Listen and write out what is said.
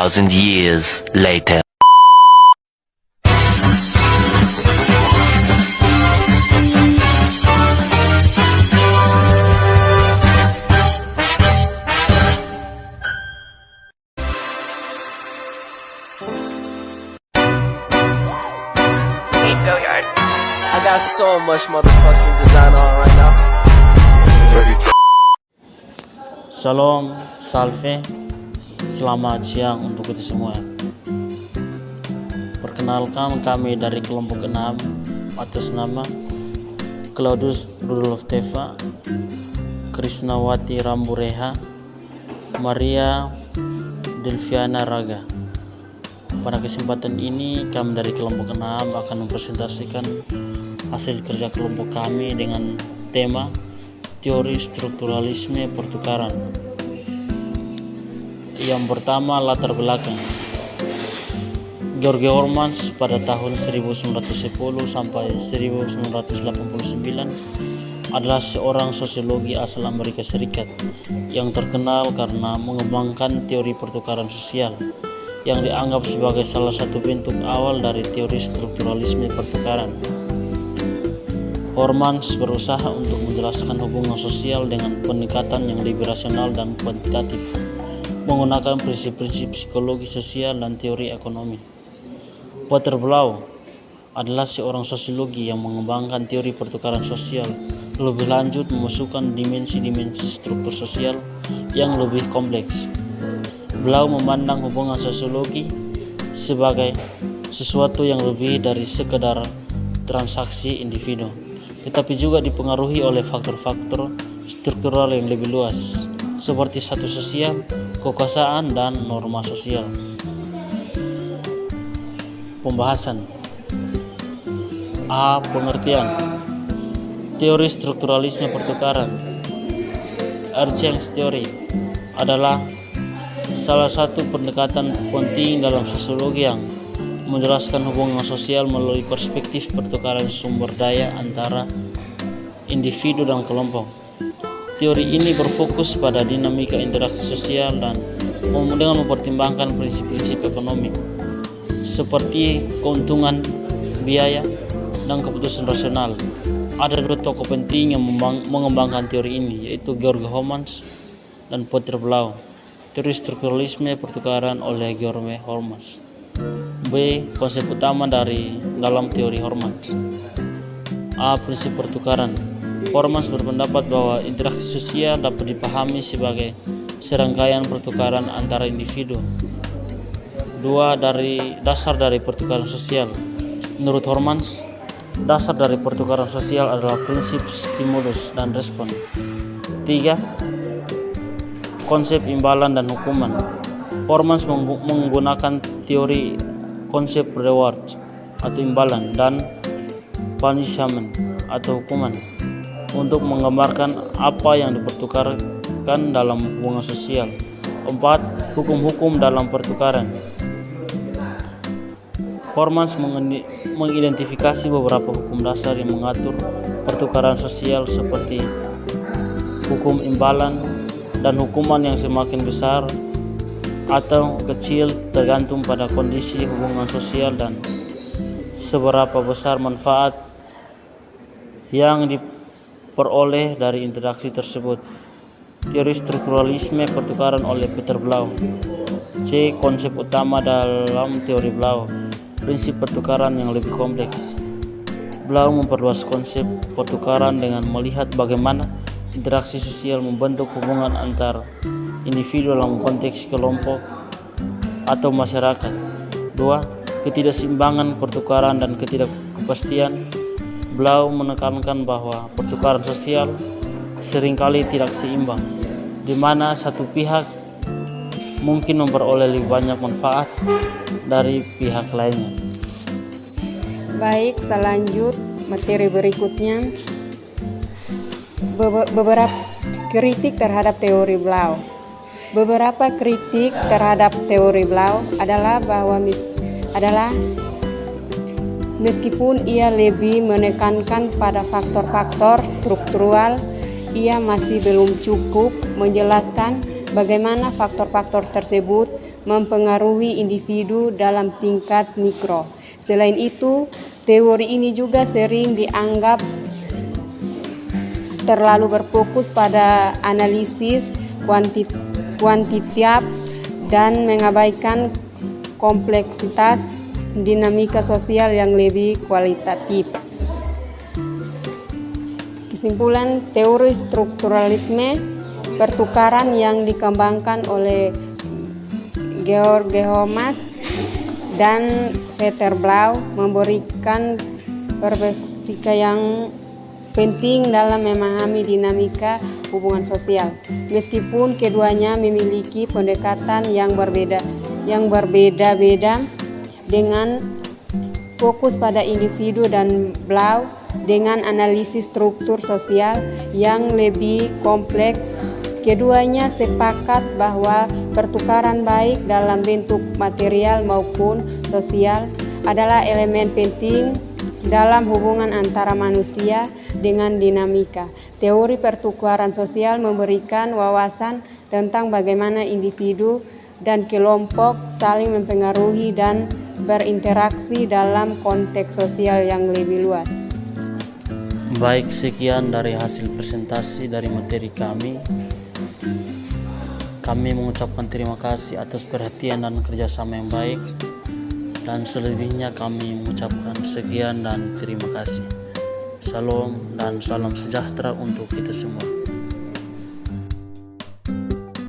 2,000 years later. I got so much motherfucking design on right now. Shalom, salve, selamat siang untuk kita semua. Perkenalkan, kami dari kelompok 6 atas nama Claudius Rudolf Teva, Krisnawati Rambureha, Maria Delviana Raga. Pada kesempatan ini kami dari kelompok 6 akan mempresentasikan hasil kerja kelompok kami dengan tema teori strukturalisme pertukaran. Yang pertama, latar belakang. George Hermans pada tahun 1910 sampai 1989 adalah seorang sosiologi asal Amerika Serikat yang terkenal karena mengembangkan teori pertukaran sosial yang dianggap sebagai salah satu bentuk awal dari teori strukturalisme pertukaran. Hermans berusaha untuk menjelaskan hubungan sosial dengan pendekatan yang lebih rasional dan kuantitatif, menggunakan prinsip-prinsip psikologi sosial dan teori ekonomi. Peter Blau adalah seorang sosiologi yang mengembangkan teori pertukaran sosial, lebih lanjut memasukkan dimensi-dimensi struktur sosial yang lebih kompleks. Blau memandang hubungan sosiologi sebagai sesuatu yang lebih dari sekedar transaksi individu, tetapi juga dipengaruhi oleh faktor-faktor struktural yang lebih luas, seperti status sosial, kekuasaan, dan norma sosial. Pembahasan. A. Pengertian. Teori strukturalisme pertukaran. Ernst teori adalah salah satu pendekatan penting dalam sosiologi yang menjelaskan hubungan sosial melalui perspektif pertukaran sumber daya antara individu dan kelompok. Teori ini berfokus pada dinamika interaksi sosial dan dengan mempertimbangkan prinsip-prinsip ekonomi seperti keuntungan, biaya, dan keputusan rasional. Ada dua tokoh penting yang mengembangkan teori ini, yaitu George Hermans dan Peter Blau. Teori strukturalisme pertukaran oleh George Hermans. B. Konsep utama dalam teori Hermans. A. Prinsip pertukaran. Hermans berpendapat bahwa interaksi sosial dapat dipahami sebagai serangkaian pertukaran antara individu. 2. Dasar dari pertukaran sosial. Menurut Hermans, dasar dari pertukaran sosial adalah prinsip stimulus dan respon. 3. Konsep imbalan dan hukuman. Hermans menggunakan teori konsep reward atau imbalan dan punishment atau hukuman untuk menggambarkan apa yang dipertukarkan dalam hubungan sosial. 4. Hukum-hukum dalam pertukaran. Hermans mengidentifikasi beberapa hukum dasar yang mengatur pertukaran sosial seperti hukum imbalan dan hukuman yang semakin besar atau kecil tergantung pada kondisi hubungan sosial dan seberapa besar manfaat yang diperoleh dari interaksi tersebut. Teori strukturalisme pertukaran oleh Peter Blau. C. Konsep utama dalam teori Blau. Prinsip pertukaran yang lebih kompleks. Blau memperluas konsep pertukaran dengan melihat bagaimana interaksi sosial membentuk hubungan antar individu dalam konteks kelompok atau masyarakat. 2. Ketidakseimbangan pertukaran dan ketidakpastian. Blau menekankan bahwa pertukaran sosial seringkali tidak seimbang, di mana satu pihak mungkin memperoleh lebih banyak manfaat dari pihak lainnya. Baik, selanjut materi berikutnya. Beberapa kritik terhadap teori Blau. Beberapa kritik terhadap teori Blau adalah meskipun ia lebih menekankan pada faktor-faktor struktural, ia masih belum cukup menjelaskan bagaimana faktor-faktor tersebut mempengaruhi individu dalam tingkat mikro. Selain itu, teori ini juga sering dianggap terlalu berfokus pada analisis kuantitatif dan mengabaikan kompleksitas dinamika sosial yang lebih kualitatif. Kesimpulan, teori strukturalisme pertukaran yang dikembangkan oleh Georg Habermas dan Peter Blau memberikan perspektif yang penting dalam memahami dinamika hubungan sosial. Meskipun keduanya memiliki pendekatan yang berbeda-beda dengan fokus pada individu dan Blau dengan analisis struktur sosial yang lebih kompleks, keduanya sepakat bahwa pertukaran baik dalam bentuk material maupun sosial adalah elemen penting dalam hubungan antara manusia dengan dinamika. Teori pertukaran sosial memberikan wawasan tentang bagaimana individu dan kelompok saling mempengaruhi dan berinteraksi dalam konteks sosial yang lebih luas. Baik, sekian dari hasil presentasi dari materi kami. Kami mengucapkan terima kasih atas perhatian dan kerjasama yang baik. Dan selebihnya kami mengucapkan sekian dan terima kasih. Salam dan salam sejahtera untuk kita semua.